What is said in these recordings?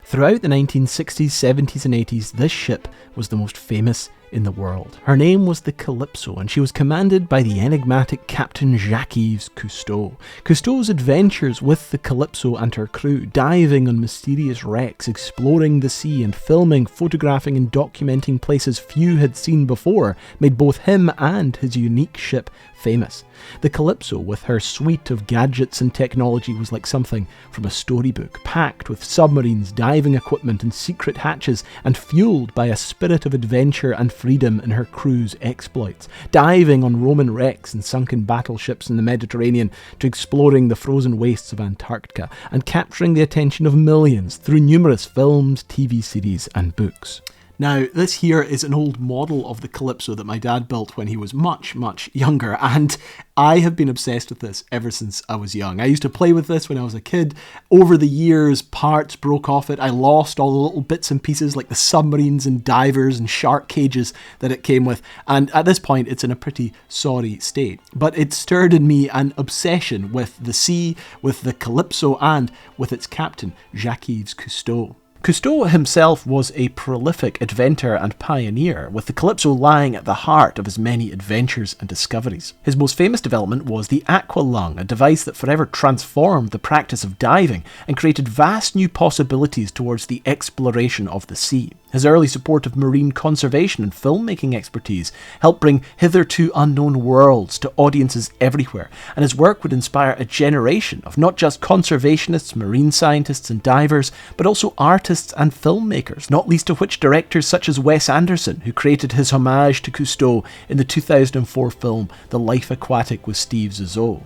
Throughout the 1960s, 70s and 80s, this ship was the most famous in the world. Her name was the Calypso, and she was commanded by the enigmatic Captain Jacques-Yves Cousteau. Cousteau's adventures with the Calypso and her crew, diving on mysterious wrecks, exploring the sea and filming, photographing and documenting places few had seen before, made both him and his unique ship famous. The Calypso, with her suite of gadgets and technology, was like something from a storybook, packed with submarines, diving equipment and secret hatches, and fueled by a spirit of adventure and freedom in her crew's exploits, diving on Roman wrecks and sunken battleships in the Mediterranean, to exploring the frozen wastes of Antarctica, and capturing the attention of millions through numerous films, TV series and books. Now, this here is an old model of the Calypso that my dad built when he was much, much younger, and I have been obsessed with this ever since I was young. I used to play with this when I was a kid. Over the years, parts broke off it. I lost all the little bits and pieces like the submarines and divers and shark cages that it came with, and at this point it's in a pretty sorry state. But it stirred in me an obsession with the sea, with the Calypso, and with its captain, Jacques-Yves Cousteau. Cousteau himself was a prolific inventor and pioneer, with the Calypso lying at the heart of his many adventures and discoveries. His most famous development was the aqualung, a device that forever transformed the practice of diving and created vast new possibilities towards the exploration of the sea. His early support of marine conservation and filmmaking expertise helped bring hitherto unknown worlds to audiences everywhere, and his work would inspire a generation of not just conservationists, marine scientists and divers, but also artists and filmmakers, not least of which directors such as Wes Anderson, who created his homage to Cousteau in the 2004 film The Life Aquatic with Steve Zissou.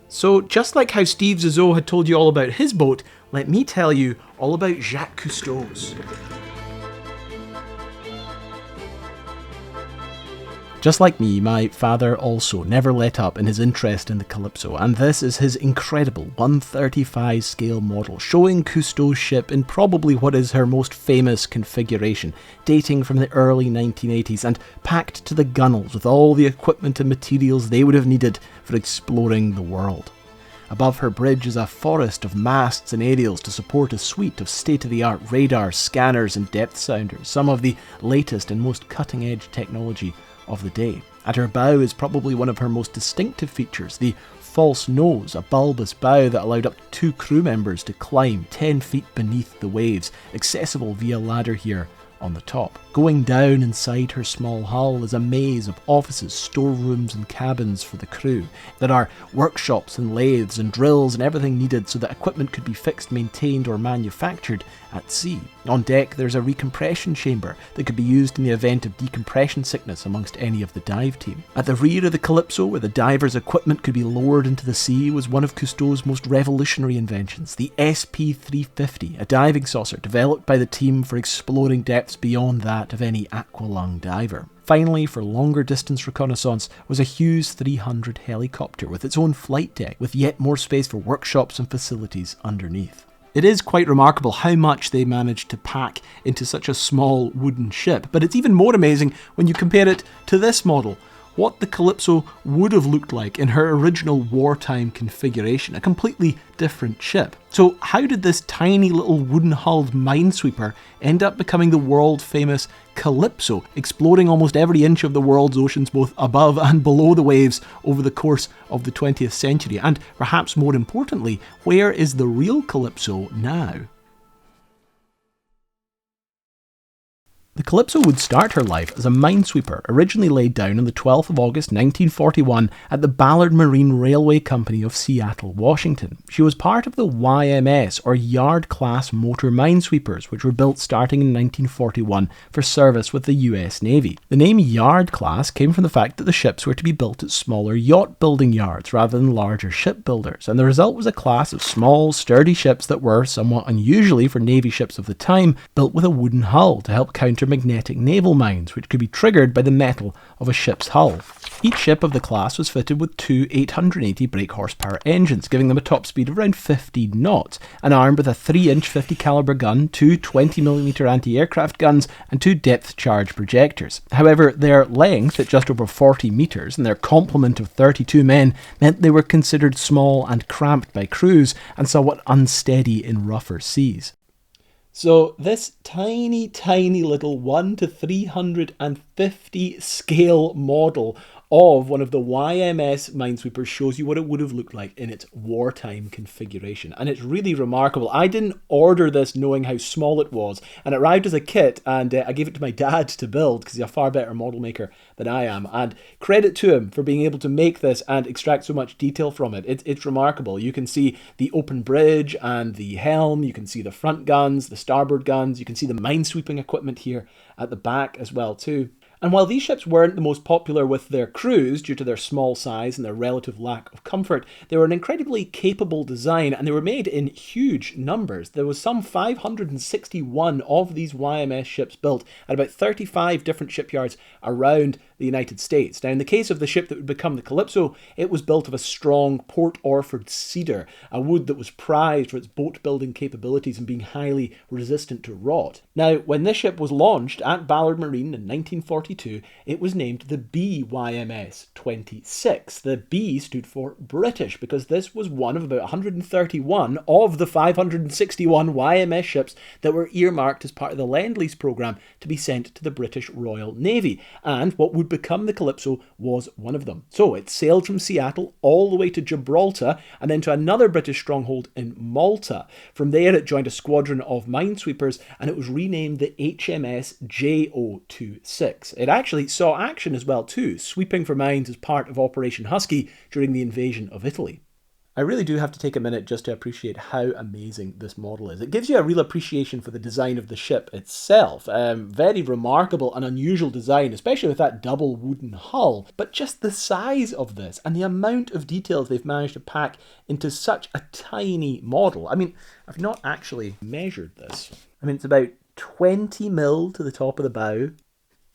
So just like how Steve Zissou had told you all about his boat, let me tell you all about Jacques Cousteau's. Just like me, my father also never let up in his interest in the Calypso, and this is his incredible 1/35 scale model, showing Cousteau's ship in probably what is her most famous configuration, dating from the early 1980s and packed to the gunnels with all the equipment and materials they would have needed for exploring the world. Above her bridge is a forest of masts and aerials to support a suite of state-of-the-art radars, scanners and depth sounders, some of the latest and most cutting-edge technology of the day. At her bow is probably one of her most distinctive features, the false nose, a bulbous bow that allowed up to 2 crew members to climb 10 feet beneath the waves, accessible via ladder here on the top. Going down inside her small hull is a maze of offices, storerooms and cabins for the crew. There are workshops and lathes and drills and everything needed so that equipment could be fixed, maintained or manufactured at sea. On deck there's a recompression chamber that could be used in the event of decompression sickness amongst any of the dive team. At the rear of the Calypso, where the divers' equipment could be lowered into the sea, was one of Cousteau's most revolutionary inventions, the SP-350, a diving saucer developed by the team for exploring depths beyond that of any aqualung diver. Finally, for longer distance reconnaissance, was a Hughes 300 helicopter with its own flight deck, with yet more space for workshops and facilities underneath. It is quite remarkable how much they managed to pack into such a small wooden ship, but it's even more amazing when you compare it to this model. What the Calypso would have looked like in her original wartime configuration, a completely different ship. So how did this tiny little wooden-hulled Minesweeper end up becoming the world-famous Calypso, exploring almost every inch of the world's oceans both above and below the waves over the course of the 20th century? And perhaps more importantly, where is the real Calypso now? The Calypso would start her life as a minesweeper, originally laid down on the 12th of August 1941 at the Ballard Marine Railway Company of Seattle, Washington. She was part of the YMS, or Yard-class motor minesweepers, which were built starting in 1941 for service with the US Navy. The name Yard-class came from the fact that the ships were to be built at smaller yacht-building yards rather than larger shipbuilders, and the result was a class of small, sturdy ships that were, somewhat unusually for Navy ships of the time, built with a wooden hull to help counter magnetic naval mines, which could be triggered by the metal of a ship's hull. Each ship of the class was fitted with 2 880 brake horsepower engines, giving them a top speed of around 15 knots, and armed with a 3-inch 50 caliber gun, 2 20mm anti-aircraft guns, and 2 depth charge projectors. However, their length, at just over 40 metres, and their complement of 32 men, meant they were considered small and cramped by crews, and somewhat unsteady in rougher seas. So this tiny, tiny little 1 to 350 scale model of one of the YMS Minesweepers shows you what it would have looked like in its wartime configuration. And it's really remarkable. I didn't order this knowing how small it was, and it arrived as a kit, and I gave it to my dad to build because he's a far better model maker than I am. And credit to him for being able to make this and extract so much detail from it. It's remarkable. You can see the open bridge and the helm, you can see the front guns, the starboard guns, you can see the minesweeping equipment here at the back as well too. And while these ships weren't the most popular with their crews due to their small size and their relative lack of comfort, they were an incredibly capable design, and they were made in huge numbers. There was some 561 of these YMS ships built at about 35 different shipyards around the United States. Now, in the case of the ship that would become the Calypso, it was built of a strong Port Orford cedar, a wood that was prized for its boat-building capabilities and being highly resistant to rot. Now, when this ship was launched at Ballard Marine in 1942, it was named the BYMS 26. The B stood for British, because this was one of about 131 of the 561 YMS ships that were earmarked as part of the Lend-Lease programme to be sent to the British Royal Navy, and what would become the Calypso was one of them. So it sailed from Seattle all the way to Gibraltar and then to another British stronghold in Malta. From there it joined a squadron of minesweepers and it was renamed the HMS JO26. It actually saw action as well too, sweeping for mines as part of Operation Husky during the invasion of Italy. I really do have to take a minute just to appreciate how amazing this model is. It gives you a real appreciation for the design of the ship itself. Very remarkable and unusual design, especially with that double wooden hull. But just the size of this and the amount of details they've managed to pack into such a tiny model. I mean, I've not actually measured this. I mean, it's about 20 mil to the top of the bow.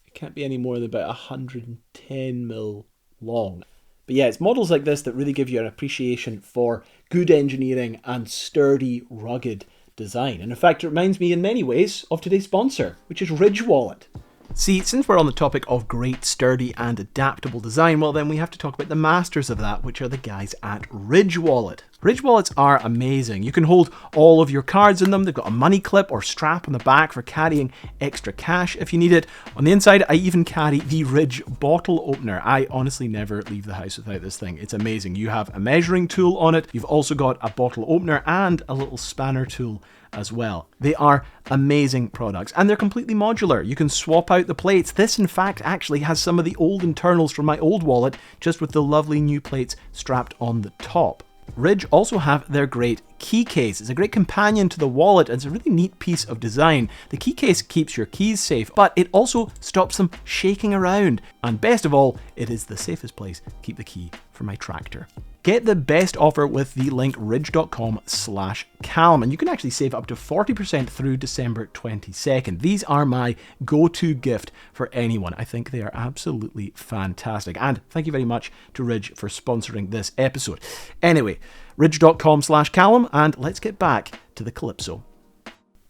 It can't be any more than about 110 mil long. But yeah, it's models like this that really give you an appreciation for good engineering and sturdy, rugged design. And in fact, it reminds me in many ways of today's sponsor, which is Ridge Wallet. See, since we're on the topic of great, sturdy and adaptable design, well then we have to talk about the masters of that, which are the guys at Ridge Wallet. Ridge Wallets are amazing. You can hold all of your cards in them. They've got a money clip or strap on the back for carrying extra cash if you need it. On the inside, I even carry the Ridge bottle opener. I honestly never leave the house without this thing. It's amazing. You have a measuring tool on it. You've also got a bottle opener and a little spanner tool as well. They are amazing products and they're completely modular. You can swap out the plates. This in fact actually has some of the old internals from my old wallet, just with the lovely new plates strapped on the top. Ridge also have their great key case. It's a great companion to the wallet and it's a really neat piece of design. The key case keeps your keys safe, but it also stops them shaking around. And best of all, it is the safest place to keep the key for my tractor. Get the best offer with the link ridge.com/Callum, and you can actually save up to 40% through December 22nd. These are my go-to gift for anyone. I think they are absolutely fantastic. And thank you very much to Ridge for sponsoring this episode. Anyway, ridge.com/Callum, and let's get back to the Calypso.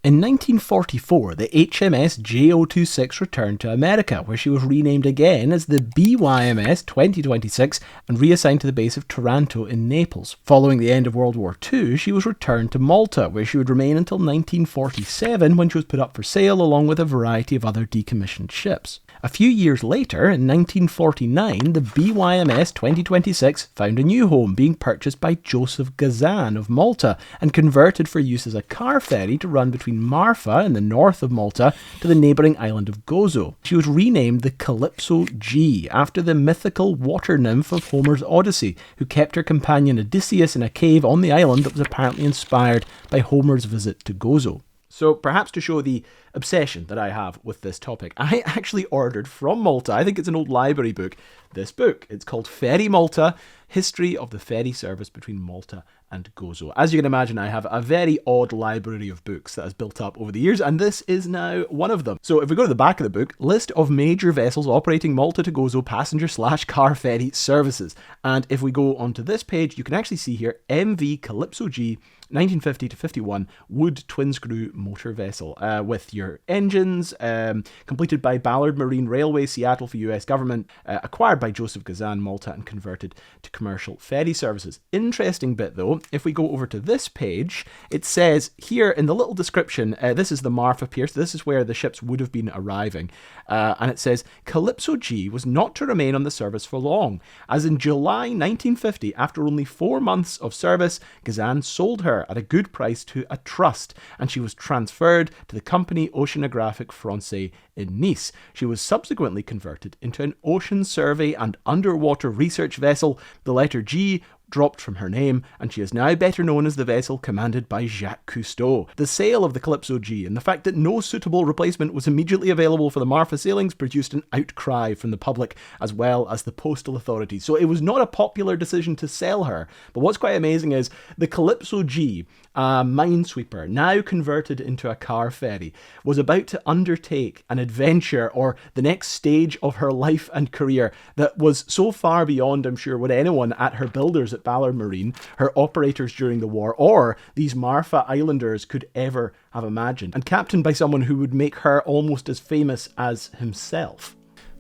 In 1944, the HMS JO26 returned to America, where she was renamed again as the BYMS 2026 and reassigned to the base of Taranto in Naples. Following the end of World War II, she was returned to Malta, where she would remain until 1947, when she was put up for sale along with a variety of other decommissioned ships. A few years later, in 1949, the BYMS 2026 found a new home, being purchased by Joseph Gazan of Malta and converted for use as a car ferry to run between Marfa in the north of Malta to the neighbouring island of Gozo. She was renamed the Calypso G, after the mythical water nymph of Homer's Odyssey, who kept her companion Odysseus in a cave on the island that was apparently inspired by Homer's visit to Gozo. So perhaps to show the obsession that I have with this topic, I actually ordered from Malta, I think it's an old library book, this book. It's called Ferry Malta, History of the Ferry Service between Malta and Gozo. As you can imagine, I have a very odd library of books that has built up over the years, and this is now one of them. So if we go to the back of the book, list of major vessels operating Malta to Gozo passenger/car ferry services. And if we go onto this page, you can actually see here MV Calypso G, 1950 to 51, wood twin-screw motor vessel with your engines, completed by Ballard Marine Railway, Seattle for US government, acquired by Joseph Gazan, Malta, and converted to commercial ferry services. Interesting bit though, if we go over to this page, it says here in the little description, this is the Marfa Pier, so this is where the ships would have been arriving, and it says, Calypso G was not to remain on the service for long, as in July 1950, after only 4 months of service, Gazan sold her at a good price to a trust, and she was transferred to the Compagnie Oceanographique Française in Nice. She was subsequently converted into an ocean survey and underwater research vessel. The letter G dropped from her name, and she is now better known as the vessel commanded by Jacques Cousteau. The sale of the Calypso G and the fact that no suitable replacement was immediately available for the Marfa sailings produced an outcry from the public as well as the postal authorities. So it was not a popular decision to sell her. But what's quite amazing is the Calypso G, a minesweeper, now converted into a car ferry, was about to undertake an adventure or the next stage of her life and career that was so far beyond, I'm sure, what anyone at her builders at Ballard Marine, her operators during the war, or these Marfa Islanders could ever have imagined, and captained by someone who would make her almost as famous as himself.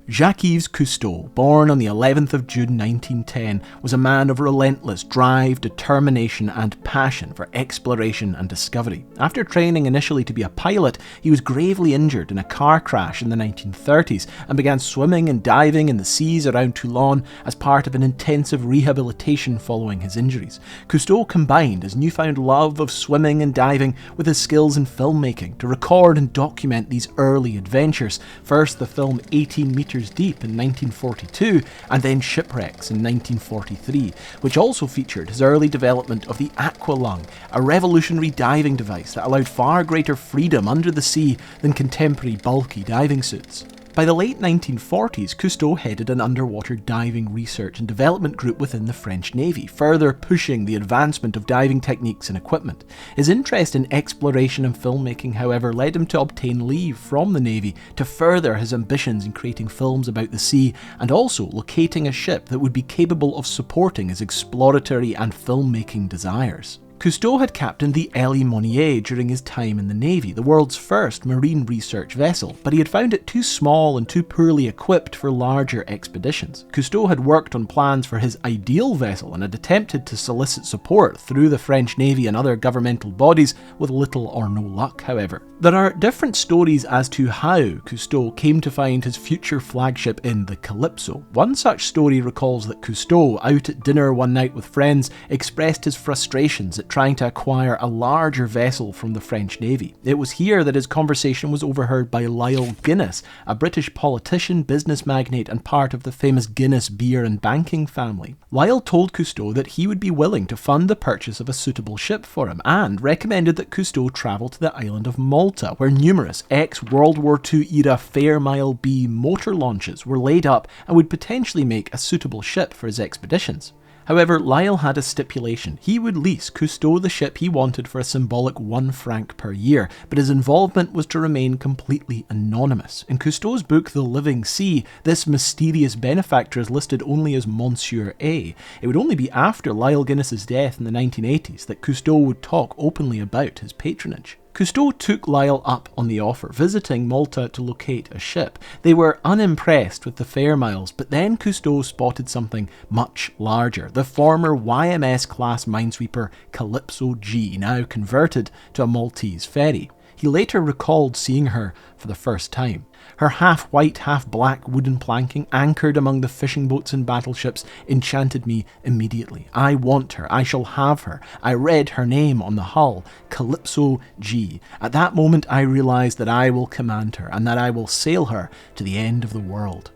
Jacques-Yves Cousteau, born on the 11th of June 1910, was a man of relentless drive, determination and passion for exploration and discovery. After training initially to be a pilot, he was gravely injured in a car crash in the 1930s and began swimming and diving in the seas around Toulon as part of an intensive rehabilitation following his injuries. Cousteau combined his newfound love of swimming and diving with his skills in filmmaking to record and document these early adventures. First the film 18 Meters Deep in 1942, and then Shipwrecks in 1943, which also featured his early development of the aqualung, a revolutionary diving device that allowed far greater freedom under the sea than contemporary bulky diving suits. By the late 1940s, Cousteau headed an underwater diving research and development group within the French Navy, further pushing the advancement of diving techniques and equipment. His interest in exploration and filmmaking, however, led him to obtain leave from the Navy to further his ambitions in creating films about the sea and also locating a ship that would be capable of supporting his exploratory and filmmaking desires. Cousteau had captained the Elie Monnier during his time in the Navy, the world's first marine research vessel, but he had found it too small and too poorly equipped for larger expeditions. Cousteau had worked on plans for his ideal vessel and had attempted to solicit support through the French Navy and other governmental bodies with little or no luck, however. There are different stories as to how Cousteau came to find his future flagship in the Calypso. One such story recalls that Cousteau, out at dinner one night with friends, expressed his frustrations at trying to acquire a larger vessel from the French Navy. It was here that his conversation was overheard by Lyle Guinness, a British politician, business magnate and part of the famous Guinness beer and banking family. Lyle told Cousteau that he would be willing to fund the purchase of a suitable ship for him and recommended that Cousteau travel to the island of Malta, where numerous ex-World War II era Fairmile B motor launches were laid up and would potentially make a suitable ship for his expeditions. However, Lyle had a stipulation. He would lease Cousteau the ship he wanted for a symbolic £1 per year, but his involvement was to remain completely anonymous. In Cousteau's book The Living Sea, this mysterious benefactor is listed only as Monsieur A. It would only be after Lyle Guinness's death in the 1980s that Cousteau would talk openly about his patronage. Cousteau took Lyle up on the offer, visiting Malta to locate a ship. They were unimpressed with the Fairmiles, but then Cousteau spotted something much larger, the former YMS-class minesweeper Calypso G, now converted to a Maltese ferry. He later recalled seeing her for the first time. Her half-white, half-black wooden planking, anchored among the fishing boats and battleships, enchanted me immediately. I want her. I shall have her. I read her name on the hull, Calypso G. At that moment I realised that I will command her, and that I will sail her to the end of the world.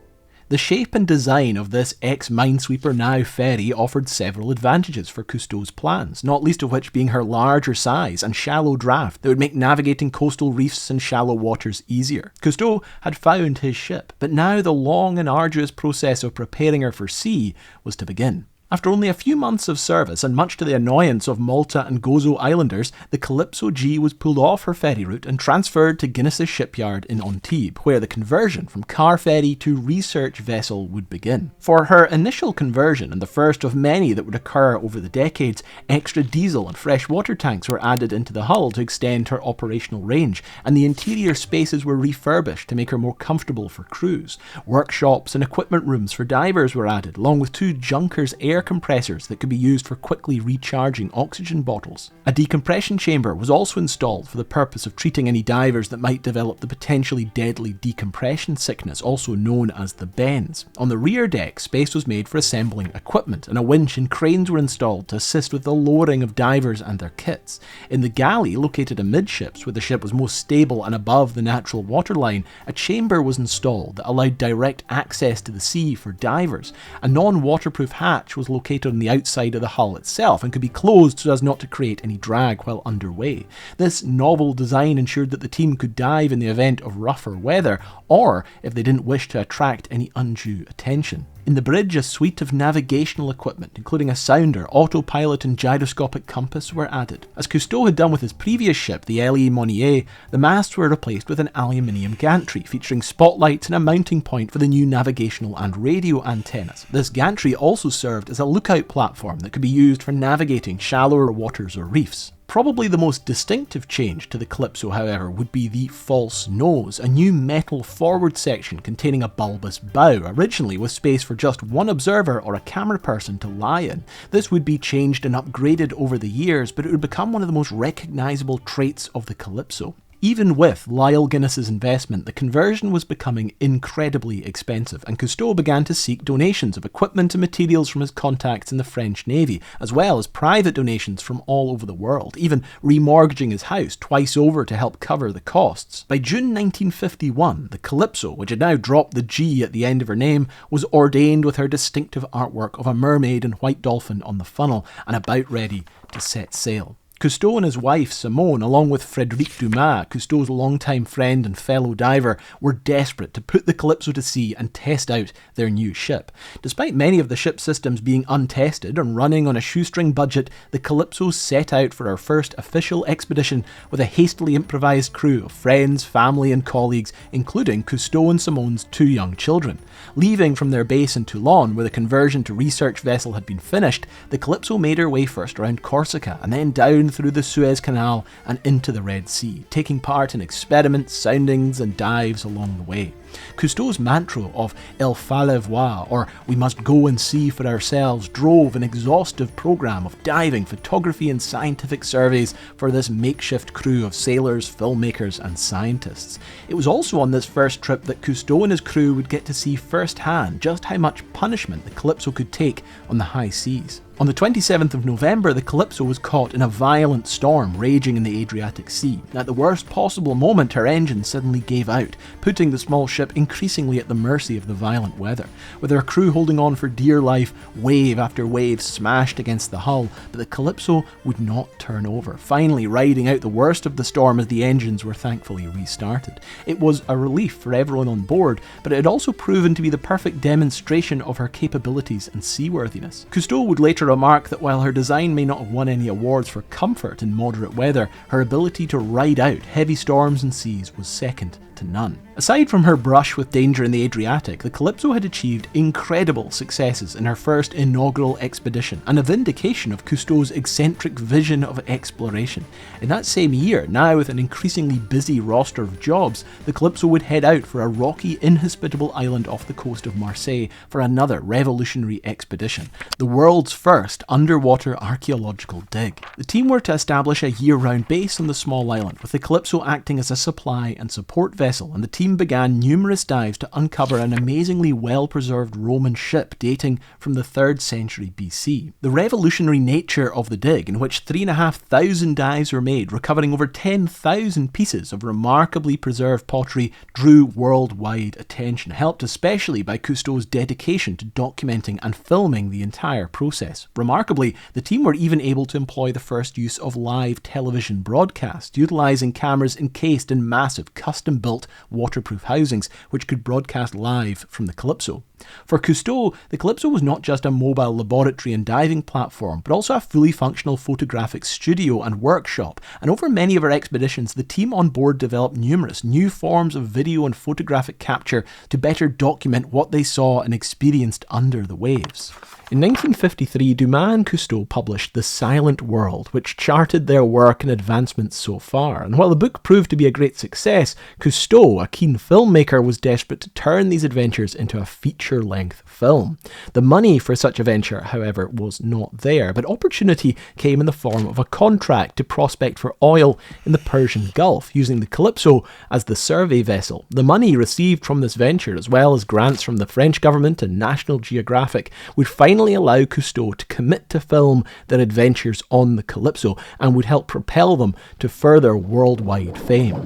The shape and design of this ex-minesweeper now ferry offered several advantages for Cousteau's plans, not least of which being her larger size and shallow draft that would make navigating coastal reefs and shallow waters easier. Cousteau had found his ship, but now the long and arduous process of preparing her for sea was to begin. After only a few months of service, and much to the annoyance of Malta and Gozo Islanders, the Calypso G was pulled off her ferry route and transferred to Guinness's shipyard in Antibes, where the conversion from car ferry to research vessel would begin. For her initial conversion, and the first of many that would occur over the decades, extra diesel and fresh water tanks were added into the hull to extend her operational range, and the interior spaces were refurbished to make her more comfortable for crews. Workshops and equipment rooms for divers were added, along with 2 Junkers air air compressors that could be used for quickly recharging oxygen bottles. A decompression chamber was also installed for the purpose of treating any divers that might develop the potentially deadly decompression sickness, also known as the bends. On the rear deck, space was made for assembling equipment, and a winch and cranes were installed to assist with the lowering of divers and their kits. In the galley, located amidships, where the ship was most stable and above the natural waterline, a chamber was installed that allowed direct access to the sea for divers. A non-waterproof hatch was located on the outside of the hull itself and could be closed so as not to create any drag while underway. This novel design ensured that the team could dive in the event of rougher weather, or if they didn't wish to attract any undue attention. In the bridge, a suite of navigational equipment, including a sounder, autopilot and gyroscopic compass, were added. As Cousteau had done with his previous ship, the L.E. Monnier, the masts were replaced with an aluminium gantry, featuring spotlights and a mounting point for the new navigational and radio antennas. This gantry also served as a lookout platform that could be used for navigating shallower waters or reefs. Probably the most distinctive change to the Calypso, however, would be the false nose, a new metal forward section containing a bulbous bow, originally with space for just one observer or a camera person to lie in. This would be changed and upgraded over the years, but it would become one of the most recognisable traits of the Calypso. Even with Lyle Guinness's investment, the conversion was becoming incredibly expensive, and Cousteau began to seek donations of equipment and materials from his contacts in the French Navy, as well as private donations from all over the world, even remortgaging his house twice over to help cover the costs. By June 1951, the Calypso, which had now dropped the G at the end of her name, was ordained with her distinctive artwork of a mermaid and white dolphin on the funnel, and about ready to set sail. Cousteau and his wife, Simone, along with Frédéric Dumas, Cousteau's longtime friend and fellow diver, were desperate to put the Calypso to sea and test out their new ship. Despite many of the ship's systems being untested and running on a shoestring budget, the Calypso set out for her first official expedition with a hastily improvised crew of friends, family and colleagues, including Cousteau and Simone's 2 young children. Leaving from their base in Toulon, where the conversion to research vessel had been finished, the Calypso made her way first around Corsica and then down through the Suez Canal and into the Red Sea, taking part in experiments, soundings and dives along the way. Cousteau's mantra of Il fallait voir, or we must go and see for ourselves, drove an exhaustive programme of diving, photography and scientific surveys for this makeshift crew of sailors, filmmakers and scientists. It was also on this first trip that Cousteau and his crew would get to see firsthand just how much punishment the Calypso could take on the high seas. On the 27th of November, the Calypso was caught in a violent storm raging in the Adriatic Sea. At the worst possible moment, her engine suddenly gave out, putting the small ship increasingly at the mercy of the violent weather. With her crew holding on for dear life, wave after wave smashed against the hull, but the Calypso would not turn over, finally riding out the worst of the storm as the engines were thankfully restarted. It was a relief for everyone on board, but it had also proven to be the perfect demonstration of her capabilities and seaworthiness. Cousteau would later remark that while her design may not have won any awards for comfort in moderate weather, her ability to ride out heavy storms and seas was second to none. Aside from her brush with danger in the Adriatic, the Calypso had achieved incredible successes in her first inaugural expedition, and a vindication of Cousteau's eccentric vision of exploration. In that same year, now with an increasingly busy roster of jobs, the Calypso would head out for a rocky, inhospitable island off the coast of Marseille for another revolutionary expedition, the world's first underwater archaeological dig. The team were to establish a year-round base on the small island, with the Calypso acting as a supply and support vessel, and the team began numerous dives to uncover an amazingly well-preserved Roman ship dating from the 3rd century BC. The revolutionary nature of the dig, in which 3,500 dives were made, recovering over 10,000 pieces of remarkably preserved pottery, drew worldwide attention, helped especially by Cousteau's dedication to documenting and filming the entire process. Remarkably, the team were even able to employ the first use of live television broadcast, utilising cameras encased in massive custom-built waterproof housings which could broadcast live from the Calypso. For Cousteau, the Calypso was not just a mobile laboratory and diving platform, but also a fully functional photographic studio and workshop, and over many of our expeditions, the team on board developed numerous new forms of video and photographic capture to better document what they saw and experienced under the waves. In 1953, Dumas and Cousteau published The Silent World, which charted their work and advancements so far. And while the book proved to be a great success, Cousteau, a keen filmmaker, was desperate to turn these adventures into a feature feature-length film. The money for such a venture, however, was not there, but opportunity came in the form of a contract to prospect for oil in the Persian Gulf, using the Calypso as the survey vessel. The money received from this venture, as well as grants from the French government and National Geographic, would finally allow Cousteau to commit to film their adventures on the Calypso and would help propel them to further worldwide fame.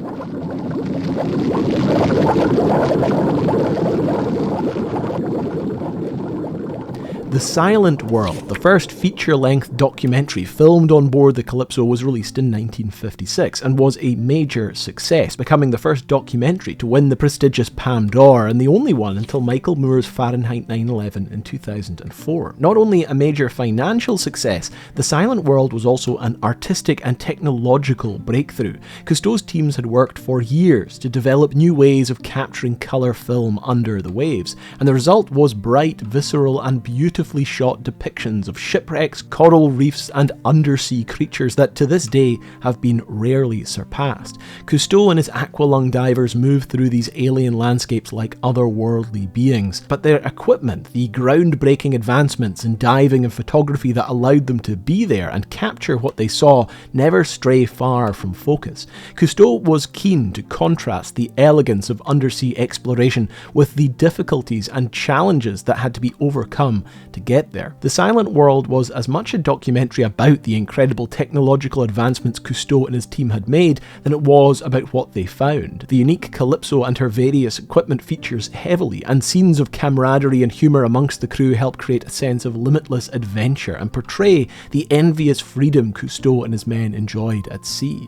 The Silent World, the first feature-length documentary filmed on board the Calypso, was released in 1956 and was a major success, becoming the first documentary to win the prestigious Palme d'Or and the only one until Michael Moore's Fahrenheit 9/11 in 2004. Not only a major financial success, The Silent World was also an artistic and technological breakthrough. Cousteau's teams had worked for years to develop new ways of capturing colour film under the waves, and the result was bright, visceral and beautifully shot depictions of shipwrecks, coral reefs and undersea creatures that to this day have been rarely surpassed. Cousteau and his aqualung divers moved through these alien landscapes like otherworldly beings, but their equipment, the groundbreaking advancements in diving and photography that allowed them to be there and capture what they saw, never stray far from focus. Cousteau was keen to contrast the elegance of undersea exploration with the difficulties and challenges that had to be overcome to get there. The Silent World was as much a documentary about the incredible technological advancements Cousteau and his team had made than it was about what they found. The unique Calypso and her various equipment features heavily, and scenes of camaraderie and humour amongst the crew help create a sense of limitless adventure and portray the envious freedom Cousteau and his men enjoyed at sea.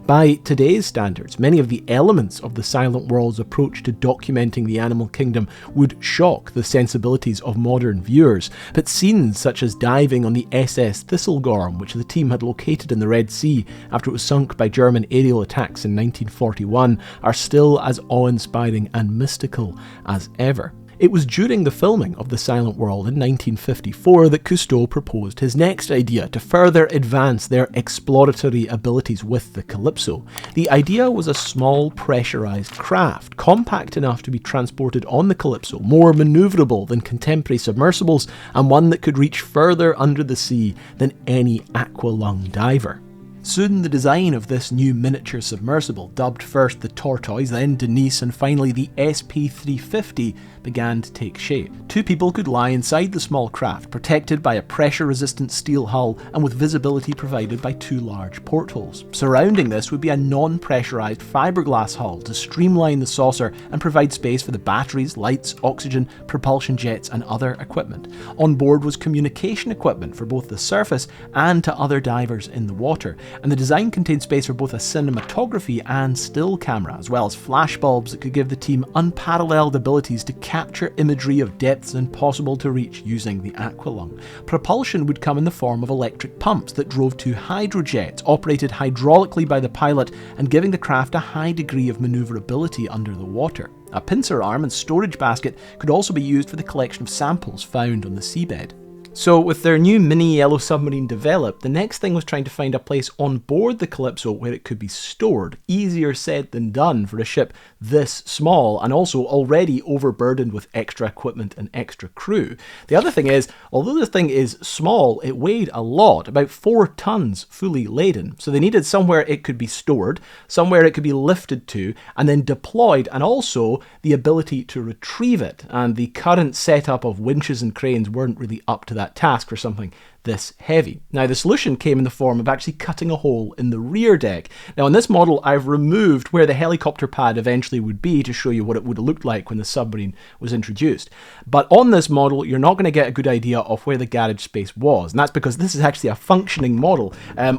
By today's standards, many of the elements of the Silent World's approach to documenting the animal kingdom would shock the sensibilities of modern viewers, but scenes such as diving on the SS Thistlegorm, which the team had located in the Red Sea after it was sunk by German aerial attacks in 1941, are still as awe-inspiring and mystical as ever. It was during the filming of The Silent World in 1954 that Cousteau proposed his next idea to further advance their exploratory abilities with the Calypso. The idea was a small pressurised craft, compact enough to be transported on the Calypso, more manoeuvrable than contemporary submersibles, and one that could reach further under the sea than any aqualung diver. Soon the design of this new miniature submersible, dubbed first the Tortoise, then Denise and finally the SP350, began to take shape. Two people could lie inside the small craft, protected by a pressure-resistant steel hull and with visibility provided by two large portholes. Surrounding this would be a non-pressurised fiberglass hull to streamline the saucer and provide space for the batteries, lights, oxygen, propulsion jets and other equipment. On board was communication equipment for both the surface and to other divers in the water, and the design contained space for both a cinematography and still camera, as well as flash bulbs that could give the team unparalleled abilities to capture imagery of depths impossible to reach using the aqualung. Propulsion would come in the form of electric pumps that drove two hydrojets, operated hydraulically by the pilot and giving the craft a high degree of manoeuvrability under the water. A pincer arm and storage basket could also be used for the collection of samples found on the seabed. So with their new mini yellow submarine developed, the next thing was trying to find a place on board the Calypso where it could be stored. Easier said than done for a ship this small and also already overburdened with extra equipment and extra crew. The other thing is, although the thing is small, it weighed a lot, about 4 tons fully laden. So they needed somewhere it could be stored, somewhere it could be lifted to, and then deployed, and also the ability to retrieve it. And the current setup of winches and cranes weren't really up to that task for something this heavy. Now the solution came in the form of actually cutting a hole in the rear deck. Now in this model I've removed where the helicopter pad eventually would be to show you what it would have looked like when the submarine was introduced. But on this model you're not going to get a good idea of where the garage space was, and that's because this is actually a functioning model.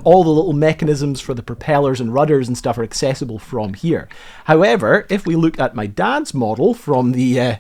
All the little mechanisms for the propellers and rudders and stuff are accessible from here. However, if we look at my dad's model from the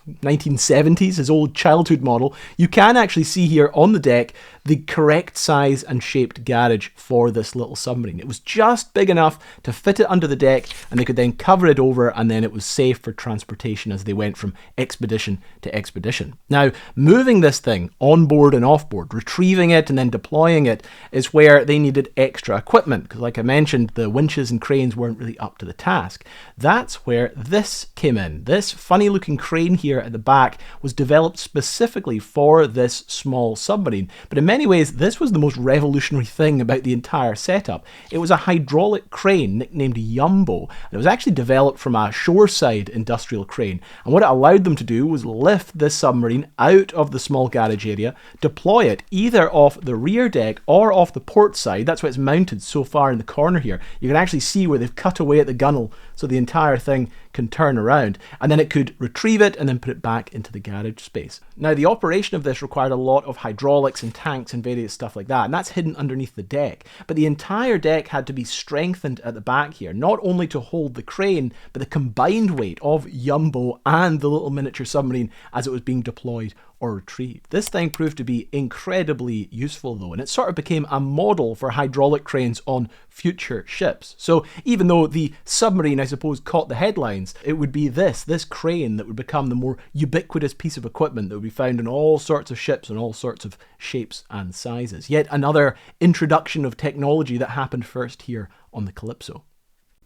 1970s, his old childhood model, you can actually see here on the deck the correct size and shaped garage for this little submarine. It was just big enough to fit it under the deck, and they could then cover it over, and then it was safe for transportation as they went from expedition to expedition. Now, moving this thing on board and off board, retrieving it and then deploying it, is where they needed extra equipment, because like I mentioned, the winches and cranes weren't really up to the task. That's where this came in. This funny looking crane here at the back was developed specifically for this small submarine, but in many ways this was the most revolutionary thing about the entire setup. It was a hydraulic crane nicknamed YUMBO, and it was actually developed from a shoreside industrial crane, and what it allowed them to do was lift this submarine out of the small garage area, deploy it either off the rear deck or off the port side. That's why it's mounted so far in the corner here. You can actually see where they've cut away at the gunnel so the entire thing can turn around, and then it could retrieve it and then put it back into the garage space. Now, the operation of this required a lot of hydraulics and tanks and various stuff like that, and that's hidden underneath the deck. But the entire deck had to be strengthened at the back here, not only to hold the crane, but the combined weight of YUMBO and the little miniature submarine as it was being deployed or retrieved. This thing proved to be incredibly useful though, and it sort of became a model for hydraulic cranes on future ships. So even though the submarine, I suppose, caught the headlines, it would be this crane that would become the more ubiquitous piece of equipment that would be found in all sorts of ships and all sorts of shapes and sizes. Yet another introduction of technology that happened first here on the Calypso.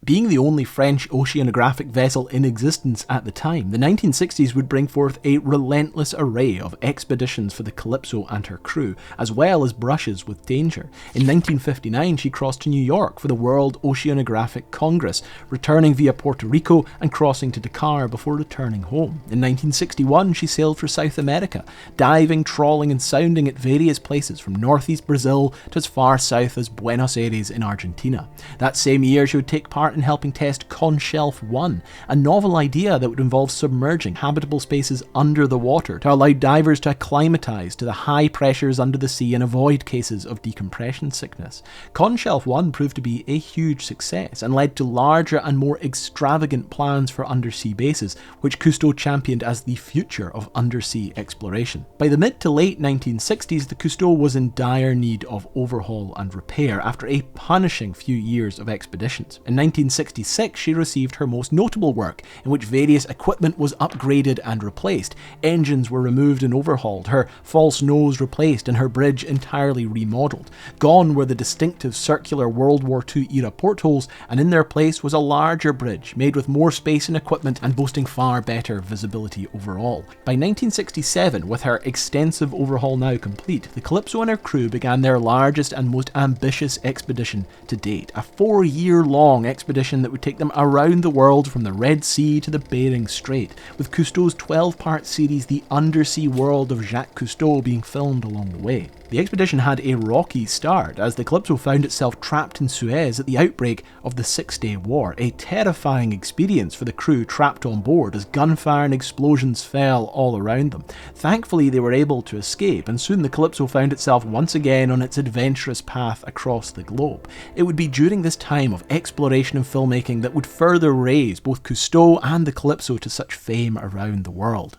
Being the only French oceanographic vessel in existence at the time, the 1960s would bring forth a relentless array of expeditions for the Calypso and her crew, as well as brushes with danger. In 1959, she crossed to New York for the World Oceanographic Congress, returning via Puerto Rico and crossing to Dakar before returning home. In 1961, she sailed for South America, diving, trawling and sounding at various places from northeast Brazil to as far south as Buenos Aires in Argentina. That same year, she would take part in helping test Conshelf 1, a novel idea that would involve submerging habitable spaces under the water to allow divers to acclimatise to the high pressures under the sea and avoid cases of decompression sickness. Conshelf 1 proved to be a huge success and led to larger and more extravagant plans for undersea bases, which Cousteau championed as the future of undersea exploration. By the mid to late 1960s, the Cousteau was in dire need of overhaul and repair after a punishing few years of expeditions. In 1966, she received her most notable work, in which various equipment was upgraded and replaced. Engines were removed and overhauled, her false nose replaced, and her bridge entirely remodelled. Gone were the distinctive circular World War II era portholes, and in their place was a larger bridge, made with more space and equipment and boasting far better visibility overall. By 1967, with her extensive overhaul now complete, the Calypso and her crew began their largest and most ambitious expedition to date, a 4-year-long expedition that would take them around the world from the Red Sea to the Bering Strait, with Cousteau's 12-part series The Undersea World of Jacques Cousteau being filmed along the way. The expedition had a rocky start, as the Calypso found itself trapped in Suez at the outbreak of the Six-Day War, a terrifying experience for the crew trapped on board as gunfire and explosions fell all around them. Thankfully, they were able to escape, and soon the Calypso found itself once again on its adventurous path across the globe. It would be during this time of exploration and filmmaking that would further raise both Cousteau and the Calypso to such fame around the world.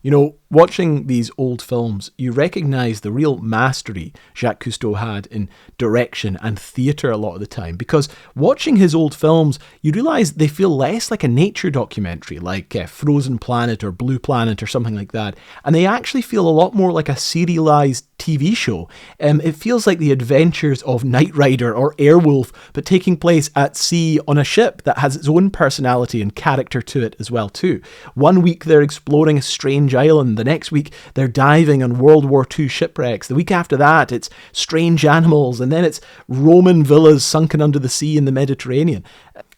You know, watching these old films, you recognise the real mastery Jacques Cousteau had in direction and theatre a lot of the time, because watching his old films, you realise they feel less like a nature documentary, like Frozen Planet or Blue Planet or something like that, and they actually feel a lot more like a serialised TV show. It feels like the adventures of Knight Rider or Airwolf, but taking place at sea on a ship that has its own personality and character to it as well too. One week they're exploring a strange island, the next week they're diving on World War II shipwrecks, the week after that it's strange animals, and then it's Roman villas sunken under the sea in the Mediterranean.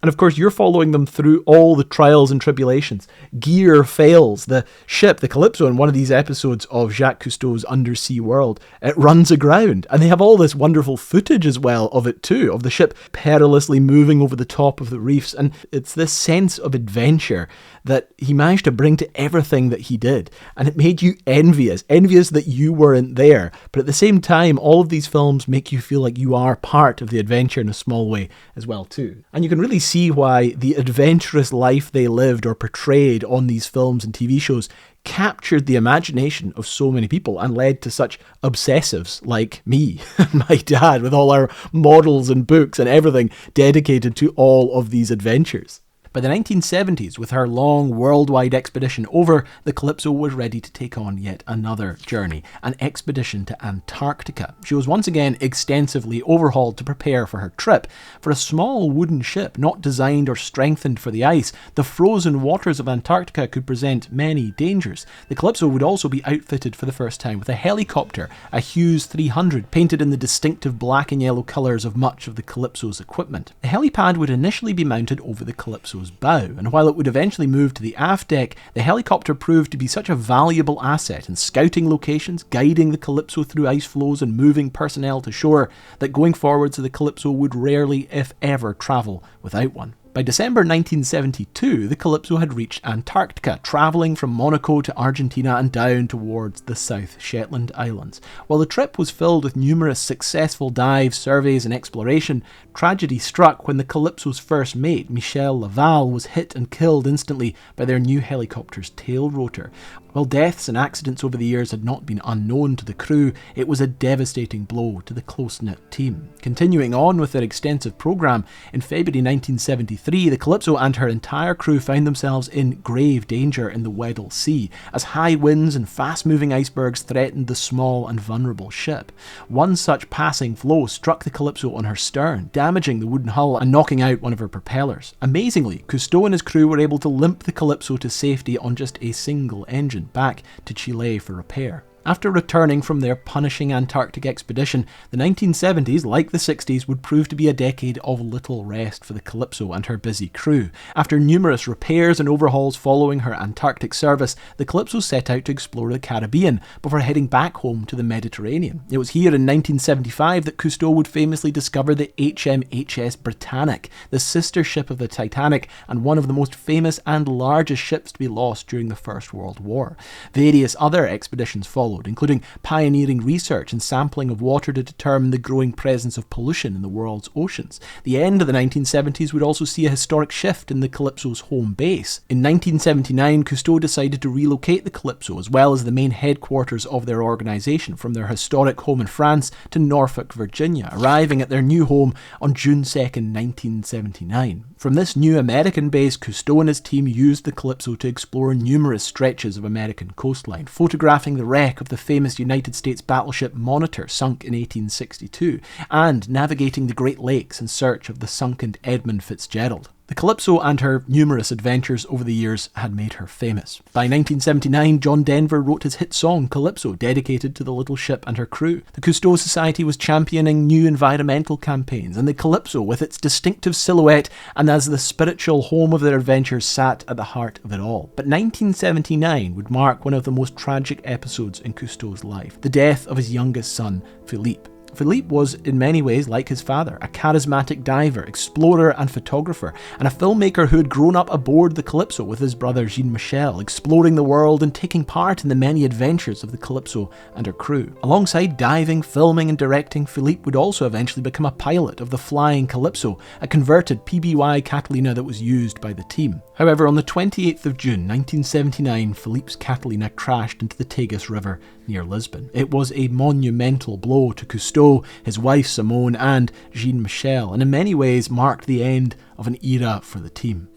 And of course, you're following them through all the trials and tribulations. Gear fails. The ship, the Calypso, in one of these episodes of Jacques Cousteau's Undersea World, it runs aground. And they have all this wonderful footage as well of it too, of the ship perilously moving over the top of the reefs. And it's this sense of adventure that he managed to bring to everything that he did. And it made you envious that you weren't there. But at the same time, all of these films make you feel like you are part of the adventure in a small way as well too. And you can really see why the adventurous life they lived or portrayed on these films and TV shows captured the imagination of so many people and led to such obsessives like me and my dad, with all our models and books and everything dedicated to all of these adventures. By the 1970s, with her long worldwide expedition over, the Calypso was ready to take on yet another journey, an expedition to Antarctica. She was once again extensively overhauled to prepare for her trip. For a small wooden ship not designed or strengthened for the ice, the frozen waters of Antarctica could present many dangers. The Calypso would also be outfitted for the first time with a helicopter, a Hughes 300, painted in the distinctive black and yellow colours of much of the Calypso's equipment. The helipad would initially be mounted over the Calypso's bow, and while it would eventually move to the aft deck, the helicopter proved to be such a valuable asset in scouting locations, guiding the Calypso through ice floes and moving personnel to shore, that going forwards the Calypso would rarely, if ever, travel without one. By December 1972, the Calypso had reached Antarctica, travelling from Monaco to Argentina and down towards the South Shetland Islands. While the trip was filled with numerous successful dives, surveys and exploration, tragedy struck when the Calypso's first mate, Michel Laval, was hit and killed instantly by their new helicopter's tail rotor. While deaths and accidents over the years had not been unknown to the crew, it was a devastating blow to the close-knit team. Continuing on with their extensive programme, in February 1973, the Calypso and her entire crew found themselves in grave danger in the Weddell Sea, as high winds and fast-moving icebergs threatened the small and vulnerable ship. One such passing floe struck the Calypso on her stern, damaging the wooden hull and knocking out one of her propellers. Amazingly, Cousteau and his crew were able to limp the Calypso to safety on just a single engine, back to Chile for repair. After returning from their punishing Antarctic expedition, the 1970s, like the 60s, would prove to be a decade of little rest for the Calypso and her busy crew. After numerous repairs and overhauls following her Antarctic service, the Calypso set out to explore the Caribbean before heading back home to the Mediterranean. It was here in 1975 that Cousteau would famously discover the HMHS Britannic, the sister ship of the Titanic and one of the most famous and largest ships to be lost during the First World War. Various other expeditions followed, including pioneering research and sampling of water to determine the growing presence of pollution in the world's oceans. The end of the 1970s would also see a historic shift in the Calypso's home base. In 1979, Cousteau decided to relocate the Calypso, as well as the main headquarters of their organisation, from their historic home in France to Norfolk, Virginia, arriving at their new home on June 2nd, 1979. From this new American base, Cousteau and his team used the Calypso to explore numerous stretches of American coastline, photographing the wreck of the famous United States battleship Monitor, sunk in 1862, and navigating the Great Lakes in search of the sunken Edmund Fitzgerald. The Calypso and her numerous adventures over the years had made her famous. By 1979, John Denver wrote his hit song Calypso, dedicated to the little ship and her crew. The Cousteau Society was championing new environmental campaigns, and the Calypso, with its distinctive silhouette and as the spiritual home of their adventures, sat at the heart of it all. But 1979 would mark one of the most tragic episodes in Cousteau's life, the death of his youngest son, Philippe. Philippe was, in many ways, like his father, a charismatic diver, explorer and photographer, and a filmmaker who had grown up aboard the Calypso with his brother Jean-Michel, exploring the world and taking part in the many adventures of the Calypso and her crew. Alongside diving, filming and directing, Philippe would also eventually become a pilot of the Flying Calypso, a converted PBY Catalina that was used by the team. However, on the 28th of June 1979, Philippe's Catalina crashed into the Tagus River near Lisbon. It was a monumental blow to Cousteau, his wife Simone and Jean-Michel, and in many ways marked the end of an era for the team.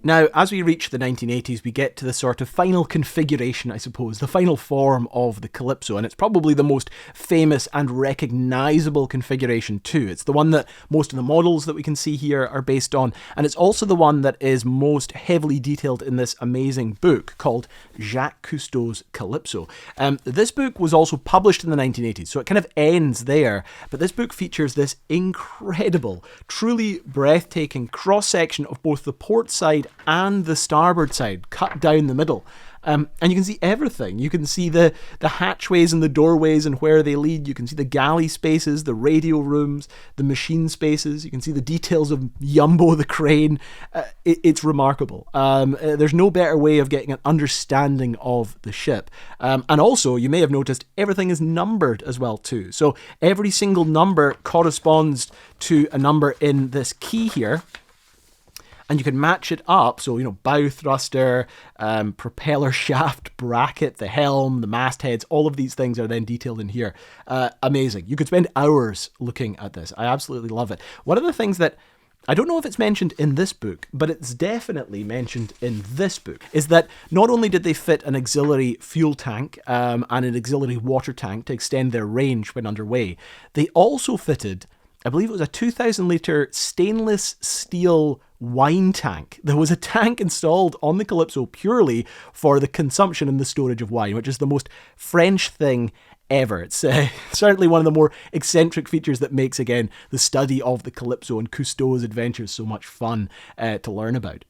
Now, as we reach the 1980s, we get to the sort of final configuration, I suppose, the final form of the Calypso, and it's probably the most famous and recognisable configuration too. It's the one that most of the models that we can see here are based on, and it's also the one that is most heavily detailed in this amazing book called Jacques Cousteau's Calypso. This book was also published in the 1980s, so it kind of ends there, but this book features this incredible, truly breathtaking cross-section of both the port side and the starboard side, cut down the middle. And you can see everything. You can see the hatchways and the doorways and where they lead. You can see the galley spaces, the radio rooms, the machine spaces. You can see the details of YUMBO, the crane. It's remarkable. There's no better way of getting an understanding of the ship. And also, you may have noticed, everything is numbered as well too. So every single number corresponds to a number in this key here. and you can match it up. So, bow thruster, propeller shaft, bracket, the helm, the mastheads, all of these things are then detailed in here. Amazing. You could spend hours looking at this. I absolutely love it. One of the things that I don't know if it's mentioned in this book, but it's definitely mentioned in this book, is that not only did they fit an auxiliary fuel tank and an auxiliary water tank to extend their range when underway, they also fitted, I believe it was a 2,000 litre stainless steel wine tank. There was a tank installed on the Calypso purely for the consumption and the storage of wine, which is the most French thing ever. It's certainly one of the more eccentric features that makes, again, the study of the Calypso and Cousteau's adventures so much fun to learn about.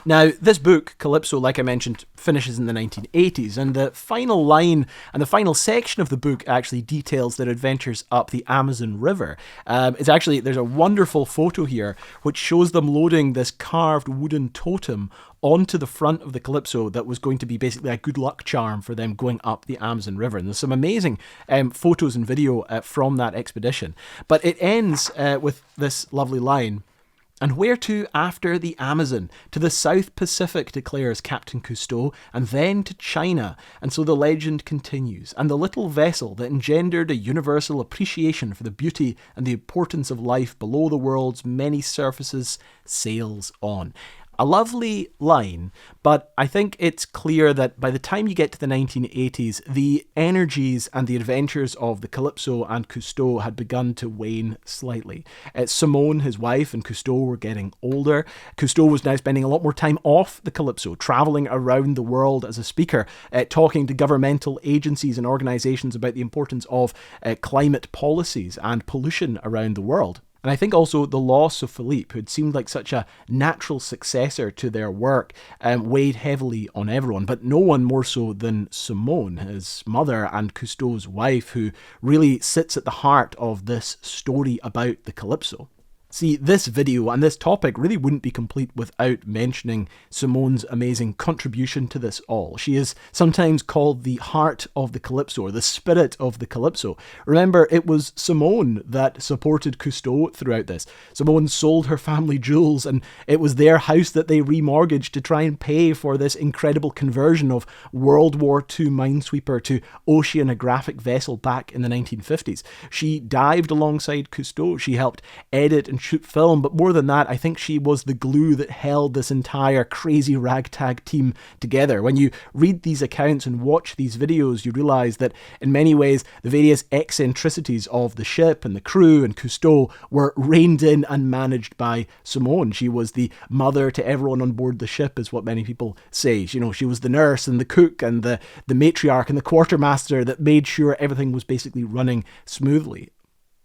Now, this book, Calypso, like I mentioned, finishes in the 1980s, and the final line and the final section of the book actually details their adventures up the Amazon River. There's a wonderful photo here which shows them loading this carved wooden totem onto the front of the Calypso that was going to be basically a good luck charm for them going up the Amazon River. And there's some amazing photos and video from that expedition. But it ends with this lovely line. "And where to after the Amazon? To the South Pacific, declares Captain Cousteau, and then to China." And so the legend continues. "And the little vessel that engendered a universal appreciation for the beauty and the importance of life below the world's many surfaces sails on." A lovely line, but I think it's clear that by the time you get to the 1980s, the energies and the adventures of the Calypso and Cousteau had begun to wane slightly. Simone, his wife, and Cousteau were getting older. Cousteau was now spending a lot more time off the Calypso, travelling around the world as a speaker, talking to governmental agencies and organisations about the importance of climate policies and pollution around the world. And I think also the loss of Philippe, who had seemed like such a natural successor to their work, weighed heavily on everyone, but no one more so than Simone, his mother and Cousteau's wife, who really sits at the heart of this story about the Calypso. See, this video and this topic really wouldn't be complete without mentioning Simone's amazing contribution to this all. She is sometimes called the heart of the Calypso, or the spirit of the Calypso. Remember, it was Simone that supported Cousteau throughout this. Simone sold her family jewels, and it was their house that they remortgaged to try and pay for this incredible conversion of World War II Minesweeper to oceanographic vessel back in the 1950s. She dived alongside Cousteau. She helped edit and shoot film, but more than that, I think she was the glue that held this entire crazy ragtag team together. When you read these accounts and watch these videos, you realise that in many ways the various eccentricities of the ship and the crew and Cousteau were reined in and managed by Simone. She was the mother to everyone on board the ship, is what many people say. She was the nurse and the cook and the matriarch and the quartermaster that made sure everything was basically running smoothly.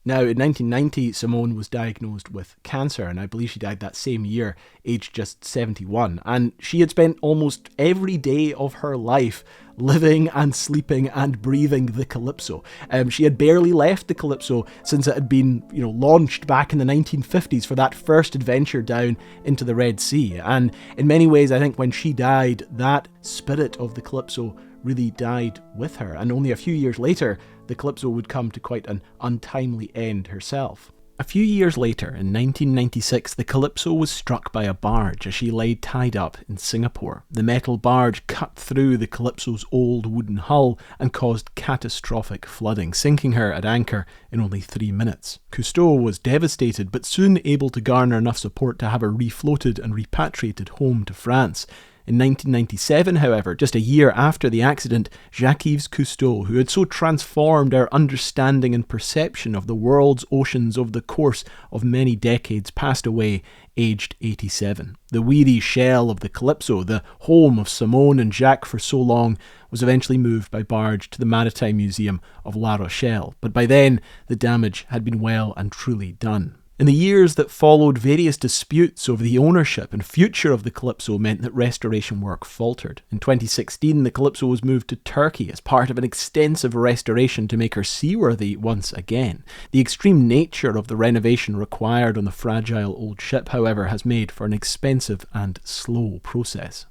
Now, in 1990, Simone was diagnosed with cancer, and I believe she died that same year, aged just 71. And she had spent almost every day of her life living and sleeping and breathing the Calypso. She had barely left the Calypso since it had been, launched back in the 1950s for that first adventure down into the Red Sea. And in many ways, I think when she died, that spirit of the Calypso really died with her. And only a few years later, the Calypso would come to quite an untimely end herself. A few years later, in 1996, the Calypso was struck by a barge as she lay tied up in Singapore. The metal barge cut through the Calypso's old wooden hull and caused catastrophic flooding, sinking her at anchor in only 3 minutes. Cousteau was devastated, but soon able to garner enough support to have her refloated and repatriated home to France. In 1997, however, just a year after the accident, Jacques-Yves Cousteau, who had so transformed our understanding and perception of the world's oceans over the course of many decades, passed away, aged 87. The weary shell of the Calypso, the home of Simone and Jacques for so long, was eventually moved by barge to the Maritime Museum of La Rochelle, but by then the damage had been well and truly done. In the years that followed, various disputes over the ownership and future of the Calypso meant that restoration work faltered. In 2016, the Calypso was moved to Turkey as part of an extensive restoration to make her seaworthy once again. The extreme nature of the renovation required on the fragile old ship, however, has made for an expensive and slow process.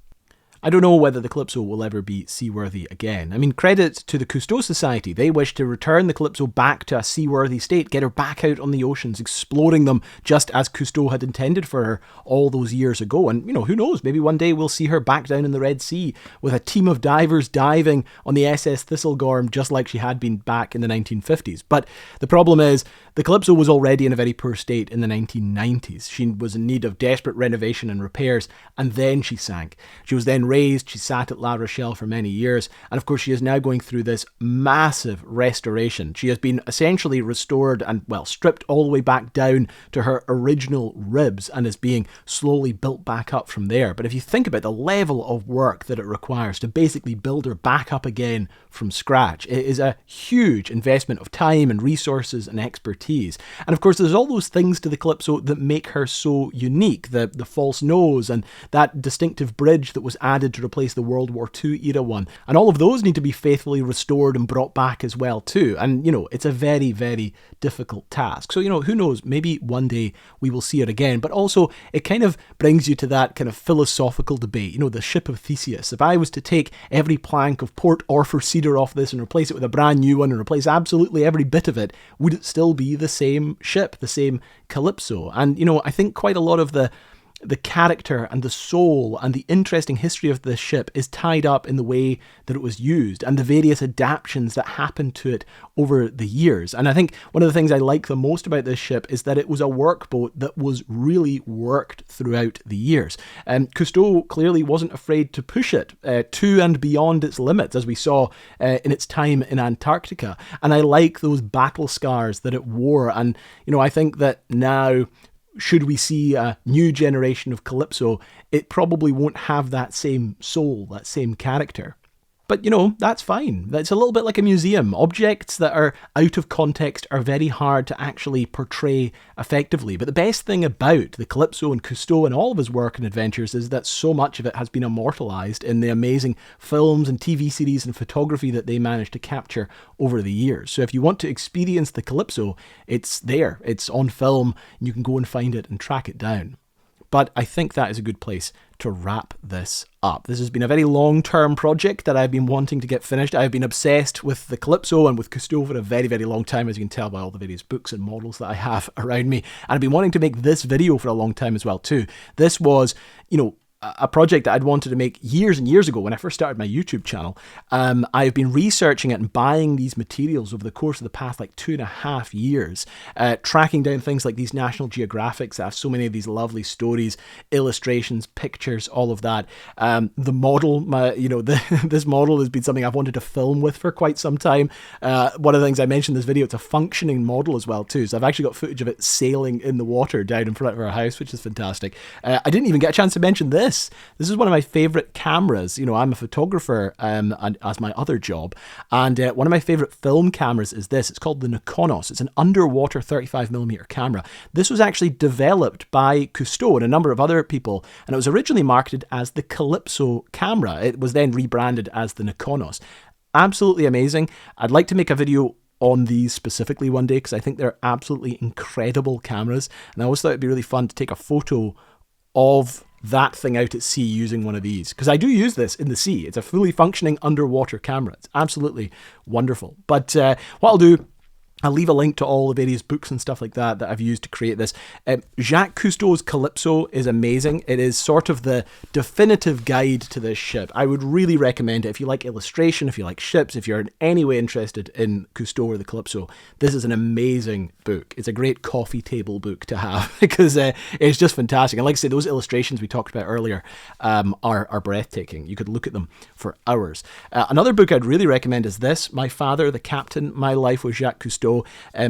I don't know whether the Calypso will ever be seaworthy again. I mean, credit to the Cousteau Society. They wish to return the Calypso back to a seaworthy state, get her back out on the oceans, exploring them just as Cousteau had intended for her all those years ago. And, who knows, maybe one day we'll see her back down in the Red Sea with a team of divers diving on the SS Thistlegorm just like she had been back in the 1950s. But the problem is, the Calypso was already in a very poor state in the 1990s. She was in need of desperate renovation and repairs, and then she sank. She was then raised, she sat at La Rochelle for many years, and of course she is now going through this massive restoration. She has been essentially restored and, stripped all the way back down to her original ribs and is being slowly built back up from there. But if you think about the level of work that it requires to basically build her back up again from scratch, it is a huge investment of time and resources and expertise. And of course there's all those things to the Calypso that make her so unique. The false nose and that distinctive bridge that was added to replace the World War II era one. And all of those need to be faithfully restored and brought back as well too. And it's a very, very difficult task. So who knows, maybe one day we will see it again. But also it kind of brings you to that kind of philosophical debate, the ship of Theseus. If I was to take every plank of Port Orford cedar off this and replace it with a brand new one and replace absolutely every bit of it, would it still be the same ship, the same Calypso? And I think quite a lot of the character and the soul and the interesting history of this ship is tied up in the way that it was used and the various adaptations that happened to it over the years. And I think one of the things I like the most about this ship is that it was a workboat that was really worked throughout the years. Cousteau clearly wasn't afraid to push it to and beyond its limits, as we saw in its time in Antarctica. And I like those battle scars that it wore. And, I think that now, should we see a new generation of Calypso, it probably won't have that same soul, that same character. But, that's fine. That's a little bit like a museum. Objects that are out of context are very hard to actually portray effectively. But the best thing about the Calypso and Cousteau and all of his work and adventures is that so much of it has been immortalised in the amazing films and TV series and photography that they managed to capture over the years. So if you want to experience the Calypso, it's there. It's on film, and you can go and find it and track it down. But I think that is a good place to wrap this up. This has been a very long-term project that I've been wanting to get finished. I've been obsessed with the Calypso and with Cousteau for a very, very long time, as you can tell by all the various books and models that I have around me. And I've been wanting to make this video for a long time as well too. This was, a project that I'd wanted to make years and years ago when I first started my YouTube channel. I've been researching it and buying these materials over the course of the past 2.5 years, tracking down things like these National Geographics that have so many of these lovely stories, illustrations, pictures, all of that. The model, this model has been something I've wanted to film with for quite some time. One of the things I mentioned in this video, it's a functioning model as well too. So I've actually got footage of it sailing in the water down in front of our house, which is fantastic. I didn't even get a chance to mention this. This is one of my favorite cameras. I'm a photographer and as my other job, and one of my favorite film cameras is this. It's called the Nikonos. It's an underwater 35mm camera. This was actually developed by Cousteau and a number of other people, and it was originally marketed as the Calypso camera. It was then rebranded as the Nikonos. Absolutely amazing. I'd like to make a video on these specifically one day because I think they're absolutely incredible cameras, and I always thought it'd be really fun to take a photo of that thing out at sea using one of these, because I do use this in the sea. It's a fully functioning underwater camera. It's absolutely wonderful. But what I'll do, I'll leave a link to all the various books and stuff like that I've used to create this. Jacques Cousteau's Calypso is amazing. It is sort of the definitive guide to this ship. I would really recommend it if you like illustration, if you like ships, if you're in any way interested in Cousteau or the Calypso. This is an amazing book. It's a great coffee table book to have because it's just fantastic. And like I say, those illustrations we talked about earlier are breathtaking. You could look at them for hours. Another book I'd really recommend is this, My Father, the Captain, My Life with Jacques Cousteau,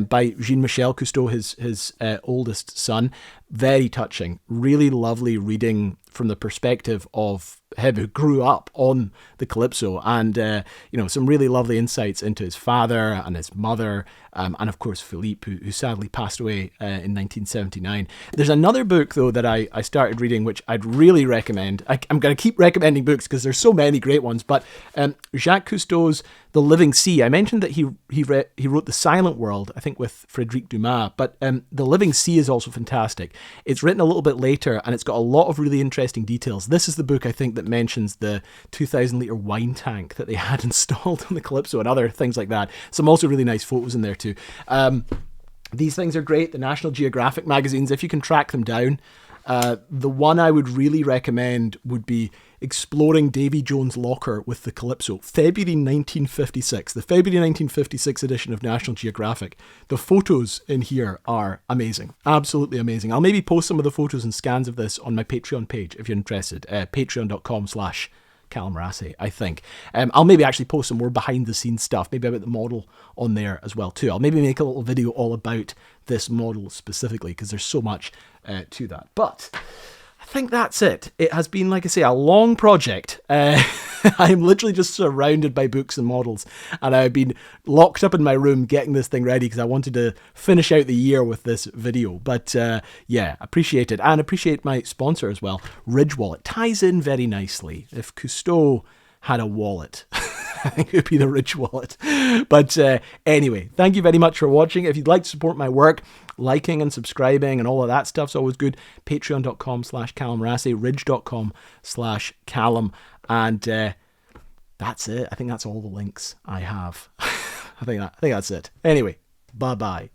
by Jean-Michel Cousteau, his oldest son. Very touching, really lovely reading from the perspective of him who grew up on the Calypso, and some really lovely insights into his father and his mother, and of course Philippe, who sadly passed away in 1979. There's another book though that I started reading which I'd really recommend. I'm going to keep recommending books because there's so many great ones, but Jacques Cousteau's The Living Sea. I mentioned that he wrote The Silent World, I think with Frédéric Dumas, but The Living Sea is also fantastic. It's written a little bit later and it's got a lot of really interesting details. This is the book I think that mentions the 2,000 litre wine tank that they had installed on the Calypso and other things like that. Some also really nice photos in there too. These things are great. The National Geographic magazines, if you can track them down. The one I would really recommend would be Exploring Davy Jones' Locker with the Calypso, February 1956, the February 1956 edition of National Geographic. The photos in here are amazing, absolutely amazing. I'll maybe post some of the photos and scans of this on my Patreon page if you're interested, patreon.com/Callum Rassay, I think. I'll maybe actually post some more behind the scenes stuff, maybe about the model on there as well too. I'll maybe make a little video all about this model specifically because there's so much to that. But I think that's it. It has been, like I say, a long project. I'm literally just surrounded by books and models, and I've been locked up in my room getting this thing ready because I wanted to finish out the year with this video. But yeah, appreciate it, and appreciate my sponsor as well, Ridge Wallet. Ties in very nicely. If Cousteau had a wallet, I think it would be the Ridge Wallet. But anyway, thank you very much for watching. If you'd like to support my work, liking and subscribing and all of that stuff's always good. Patreon.com/Callum Rassay, ridge.com/Callum. And that's it. I think that's all the links I have. I think that's it. Anyway, bye-bye.